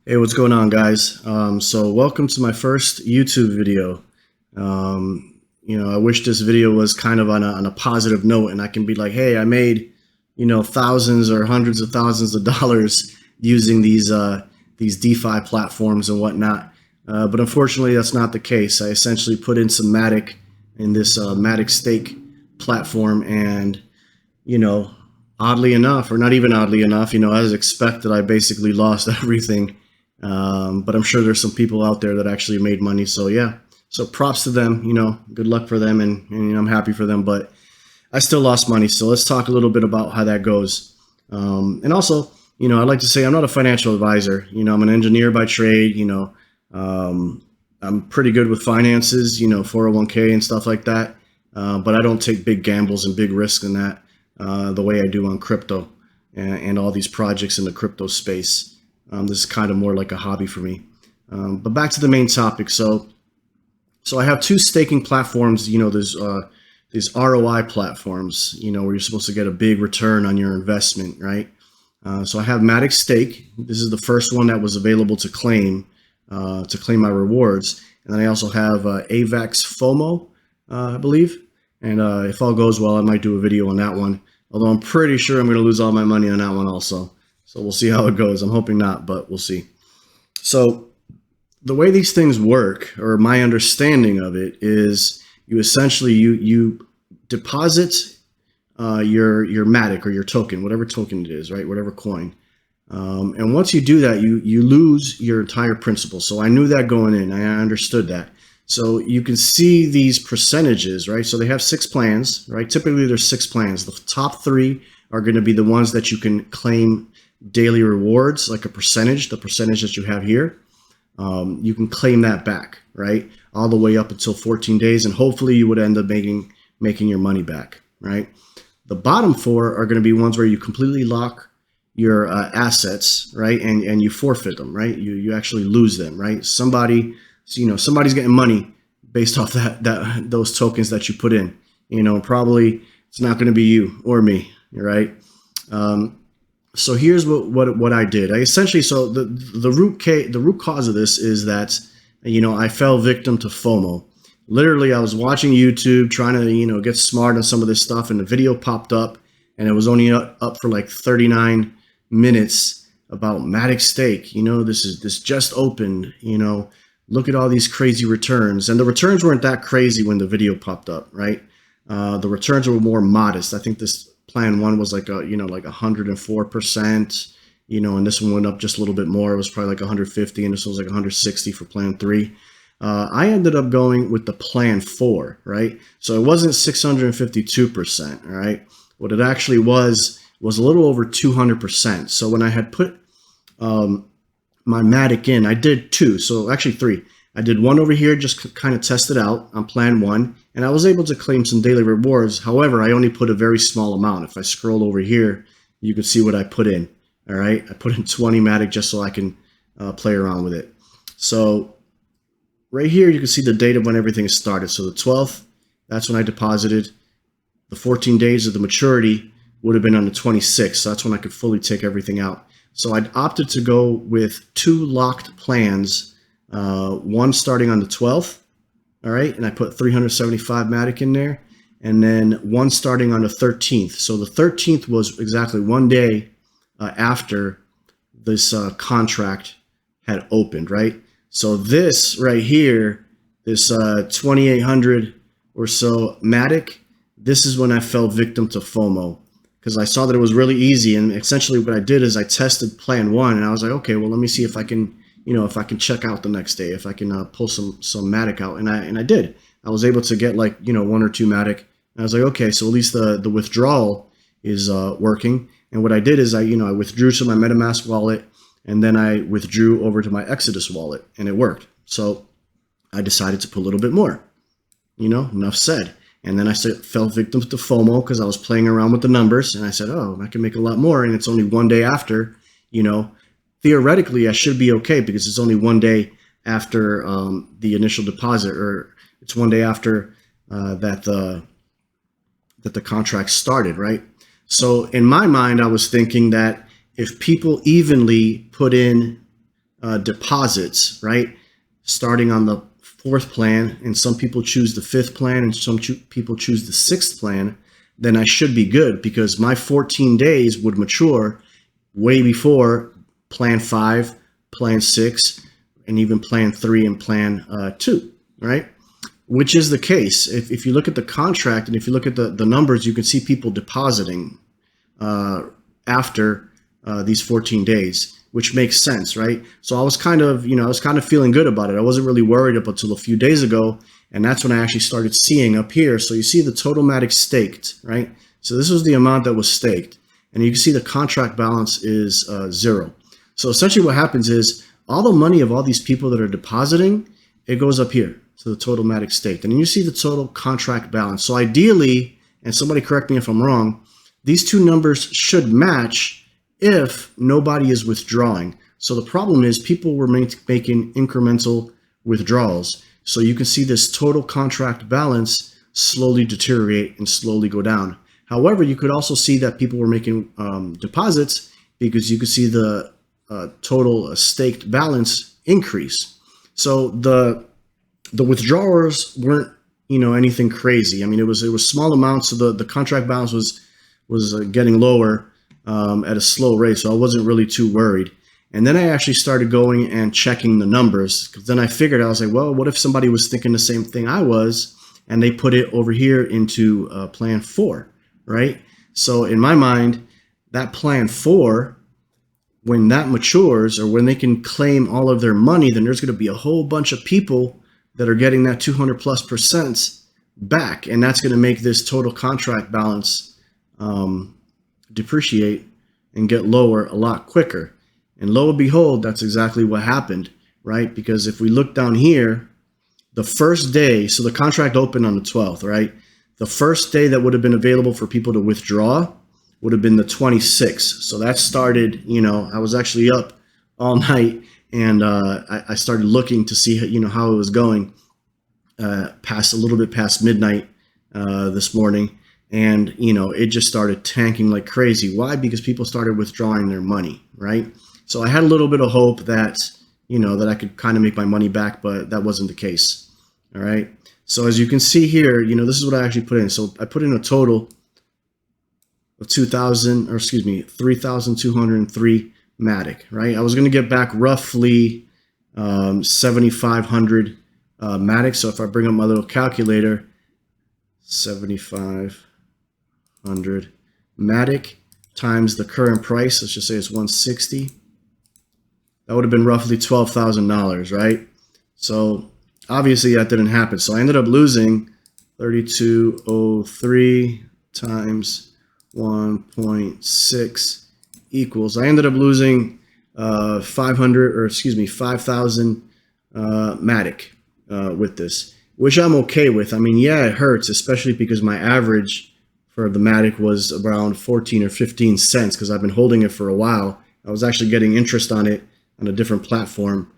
Hey, what's going on, guys? So welcome to my first YouTube video. I wish this video was kind of on a positive note, and I can be like, hey, I made, thousands or hundreds of thousands of dollars using these DeFi platforms and whatnot. But unfortunately, that's not the case. I essentially put in some MATIC in this MATIC Stake platform, and oddly enough, or not even oddly enough, as expected, I basically lost everything. But I'm sure there's some people out there that actually made money. So yeah, so props to them, good luck for them. And I'm happy for them, but I still lost money. So let's talk a little bit about how that goes. And also, I'd like to say I'm not a financial advisor. I'm an engineer by trade. I'm pretty good with finances, 401k and stuff like that. But I don't take big gambles and big risks in that the way I do on crypto and all these projects in the crypto space. This is kind of more like a hobby for me. But back to the main topic. So I have two staking platforms. There's these ROI platforms, where you're supposed to get a big return on your investment, right? So I have MATIC Stake. This is the first one that was available to claim my rewards. And then I also have AVAX FOMO, I believe. And if all goes well, I might do a video on that one. Although I'm pretty sure I'm going to lose all my money on that one also. So we'll see how it goes. I'm hoping not, but we'll see. So the way these things work, or my understanding of it, is you essentially you deposit your MATIC or your token, whatever token it is, right? Whatever coin. And once you do that, you lose your entire principal. So I knew that going in. I understood that. So you can see these percentages, right? So they have 6 plans, right? Typically there's 6 plans. The top 3 are going to be the ones that you can claim daily rewards, like the percentage that you have here. You can claim that back, right? All the way up until 14 days. And hopefully you would end up making your money back, right? The bottom 4 are going to be ones where you completely lock your assets, right? And you forfeit them, right? You actually lose them, right? Somebody's getting money based off those tokens that you put in, probably it's not going to be you or me, right? So here's what I did. I essentially, so the root cause of this is that, I fell victim to FOMO. Literally, I was watching YouTube trying to, get smart on some of this stuff, and the video popped up, and it was only up for like 39 minutes about MATIC Stake. This just opened, look at all these crazy returns. And the returns weren't that crazy when the video popped up, right? The returns were more modest. I think this plan 1 was like 104%, and this one went up just a little bit more. It was probably like 150, and this one was like 160 for plan 3. I ended up going with the plan 4, right? So it wasn't 652%, right? What it actually was a little over 200%. So when I had put my MATIC in, I did 2, so actually 3. I did 1 over here, just kind of test it out on plan 1, and I was able to claim some daily rewards. However, I only put a very small amount. If I scroll over here, you can see what I put in. All right, I put in 20 MATIC just so I can play around with it. So right here, you can see the date of when everything started. So the 12th, that's when I deposited. The 14 days of the maturity would have been on the 26th. So that's when I could fully take everything out. So I opted to go with 2 locked plans. One starting on the 12th, all right, and I put 375 MATIC in there, and then one starting on the 13th. So the 13th was exactly 1 day after this contract had opened, right? So this right here, this 2,800 or so MATIC, this is when I fell victim to FOMO, because I saw that it was really easy. And essentially what I did is I tested plan 1, and I was like, okay, well, let me see if I can, if I can check out the next day, if I can pull some MATIC out. And I did. I was able to get like, 1 or 2 MATIC. And I was like, okay, so at least the withdrawal is working. And what I did is I withdrew to my MetaMask wallet, and then I withdrew over to my Exodus wallet, and it worked. So I decided to put a little bit more, enough said. And then I fell victim to FOMO because I was playing around with the numbers, and I said, oh, I can make a lot more. And it's only 1 day after, theoretically I should be okay because it's only 1 day after the initial deposit, or it's 1 day after that the contract started, right? So in my mind, I was thinking that if people evenly put in deposits, right? Starting on the 4th plan, and some people choose the 5th plan, and some people choose the 6th plan, then I should be good because my 14 days would mature way before plan 5, plan 6, and even plan 3 and plan 2, right? Which is the case. If you look at the contract and if you look at the numbers, you can see people depositing after these 14 days, which makes sense, right? So I was kind of, I was kind of feeling good about it. I wasn't really worried up until a few days ago, and that's when I actually started seeing up here. So you see the total MATIC staked, right? So this was the amount that was staked, and you can see the contract balance is 0. So essentially what happens is all the money of all these people that are depositing, it goes up here to the total MATIC staked, and then you see the total contract balance. So ideally, and somebody correct me if I'm wrong, these two numbers should match if nobody is withdrawing. So the problem is people were making incremental withdrawals. So you can see this total contract balance slowly deteriorate and slowly go down. However, you could also see that people were making deposits because you could see the total staked balance increase. So the withdrawals weren't, anything crazy. I mean, it was small amounts. So the contract balance was getting lower at a slow rate. So I wasn't really too worried. And then I actually started going and checking the numbers, because then I figured, I was like, well, what if somebody was thinking the same thing I was and they put it over here into plan 4, right? So in my mind, that plan 4, when that matures or when they can claim all of their money, then there's going to be a whole bunch of people that are getting that 200+% back. And that's going to make this total contract balance depreciate and get lower a lot quicker. And lo and behold, that's exactly what happened, right? Because if we look down here, the first day, so the contract opened on the 12th, right? The first day that would have been available for people to withdraw would have been the 26th. So that started, I was actually up all night, and I started looking to see, how it was going past a little bit past midnight this morning. And, it just started tanking like crazy. Why? Because people started withdrawing their money, right? So I had a little bit of hope that, that I could kind of make my money back, but that wasn't the case. All right. So as you can see here, this is what I actually put in. So I put in a total of 3,203 MATIC, right? I was going to get back roughly 7,500 MATIC. So if I bring up my little calculator, 7,500 MATIC times the current price, let's just say it's 160. That would have been roughly $12,000, right? So obviously that didn't happen. So I ended up losing 3,203 times 1.6 equals, I ended up losing 5,000 MATIC with this, which I'm okay with. I mean, yeah, it hurts, especially because my average for the MATIC was around 14 or 15 cents because I've been holding it for a while. I was actually getting interest on it on a different platform,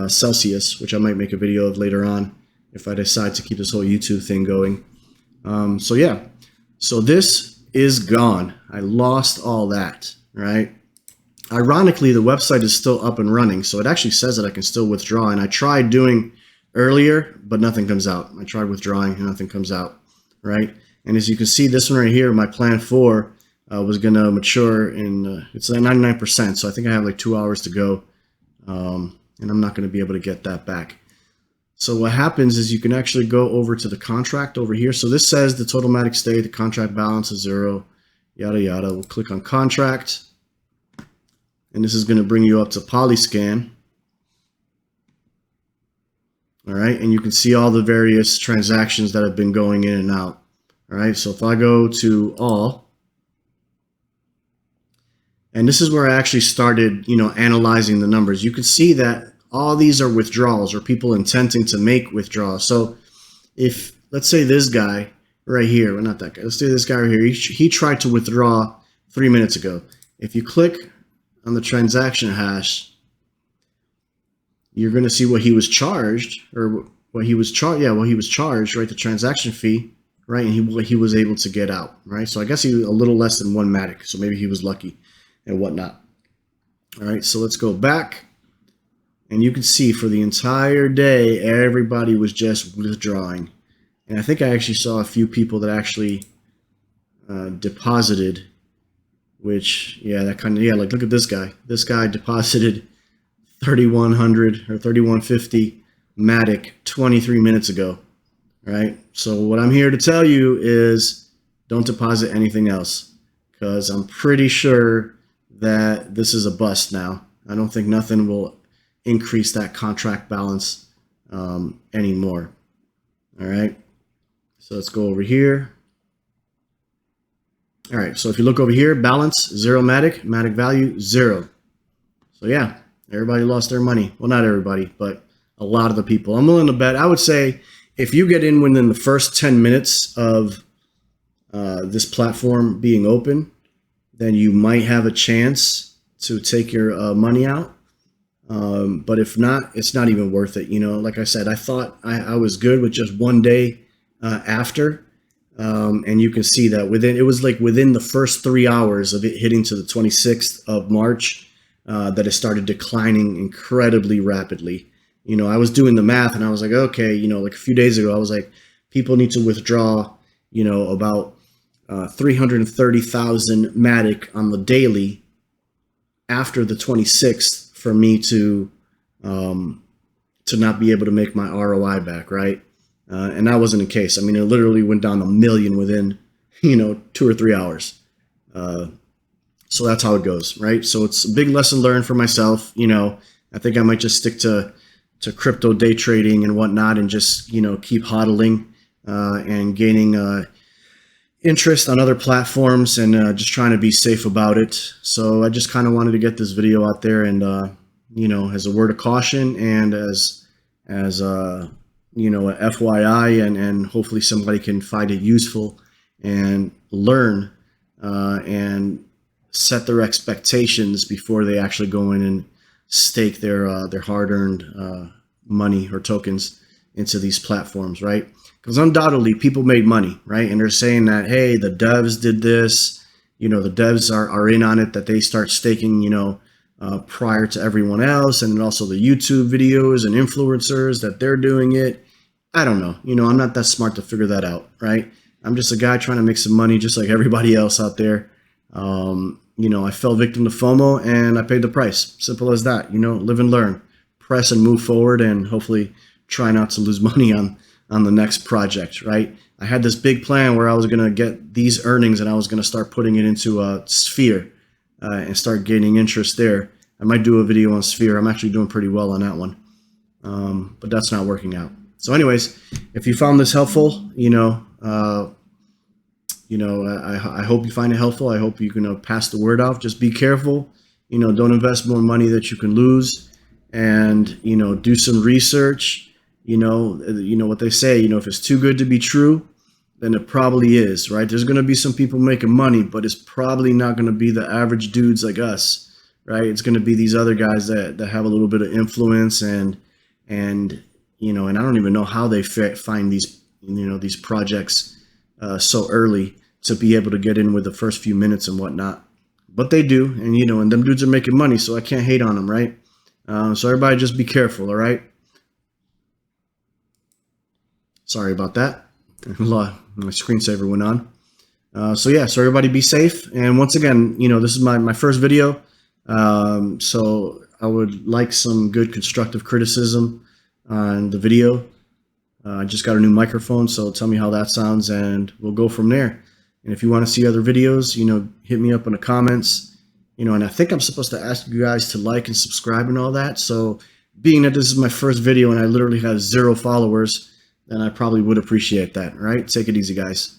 Celsius, which I might make a video of later on if I decide to keep this whole YouTube thing going. So yeah, so this is gone. I lost all that, right? Ironically, the website is still up and running, so it actually says that I can still withdraw, and I tried doing earlier, but nothing comes out. I tried withdrawing and nothing comes out, right? And as you can see, this one right here, my plan 4 was going to mature in, it's at 99%, so I think I have like 2 hours to go, and I'm not going to be able to get that back. So what happens is you can actually go over to the contract over here. So this says the total MATIC state, the contract balance is 0, yada, yada. We'll click on contract, and this is going to bring you up to Polyscan. All right, and you can see all the various transactions that have been going in and out. All right, so if I go to all, and this is where I actually started, analyzing the numbers. You can see that all these are withdrawals or people intending to make withdrawals. So if, let's say this guy right here, well, not that guy, let's say this guy right here, he tried to withdraw 3 minutes ago. If you click on the transaction hash, you're going to see what he was charged, or what he was charged. Yeah, what he was charged, right? The transaction fee, right? And what he was able to get out, right? So I guess he was a little less than 1 MATIC. So maybe he was lucky and whatnot. All right, so let's go back. And you can see for the entire day, everybody was just withdrawing. And I think I actually saw a few people that actually deposited, which, yeah, that kind of, yeah, like look at this guy. This guy deposited 3,100 or 3,150 MATIC 23 minutes ago, right? So what I'm here to tell you is don't deposit anything else, because I'm pretty sure that this is a bust now. I don't think nothing will increase that contract balance anymore. All right, so let's go over here. All right, so if you look over here, balance, 0 MATIC, MATIC value, 0. So yeah, everybody lost their money. Well, not everybody, but a lot of the people. I'm willing to bet, I would say, if you get in within the first 10 minutes of this platform being open, then you might have a chance to take your money out. But if not, it's not even worth it. You know, like I said, I thought I was good with just one day after. And you can see that it was like within the first 3 hours of it hitting to the 26th of March, that it started declining incredibly rapidly. You know, I was doing the math and I was like, okay, you know, like a few days ago, I was like, people need to withdraw, you know, about 330,000 MATIC on the daily after the 26th for me to not be able to make my ROI back, right? And that wasn't the case. I mean, it literally went down 1 million within, you know, 2 or 3 hours. So that's how it goes, right? So it's a big lesson learned for myself. You know, I think I might just stick to crypto day trading and whatnot, and just, you know, keep hodling and gaining interest on other platforms, and just trying to be safe about it. So I just kind of wanted to get this video out there, and you know, as a word of caution, and as you know, a FYI, and hopefully somebody can find it useful and learn and set their expectations before they actually go in and stake their hard-earned money or tokens into these platforms, right? Because undoubtedly people made money, right? And they're saying that, hey, the devs did this, you know, the devs are in on it, that they start staking, you know, prior to everyone else. And then also the YouTube videos and influencers that they're doing it. I don't know. You know, I'm not that smart to figure that out, right? I'm just a guy trying to make some money just like everybody else out there. You know, I fell victim to FOMO and I paid the price. Simple as that. You know, live and learn, press and move forward, and hopefully try not to lose money on the next project, right? I had this big plan where I was going to get these earnings and I was going to start putting it into a Sphere and start gaining interest there. I might do a video on Sphere. I'm actually doing pretty well on that one, but that's not working out. So anyways, if you found this helpful, I hope you find it helpful. I hope you can pass the word off. Just be careful. You know, don't invest more money that you can lose, and, you know, do some research. You know what they say, you know, if it's too good to be true, then it probably is, right? There's going to be some people making money, but it's probably not going to be the average dudes like us, right? It's going to be these other guys that have a little bit of influence, and you know, and I don't even know how they find these, you know, these projects so early to be able to get in with the first few minutes and whatnot. But they do, and, you know, and them dudes are making money, so I can't hate on them, right? So everybody just be careful, all right? Sorry about that. My screensaver went on. So yeah, so everybody be safe. And once again, you know, this is my first video. So I would like some good constructive criticism on the video. I just got a new microphone, so tell me how that sounds, and we'll go from there. And if you want to see other videos, you know, hit me up in the comments, you know, and I think I'm supposed to ask you guys to like and subscribe and all that. So being that this is my first video and I literally have 0 followers, then I probably would appreciate that, right? Take it easy, guys.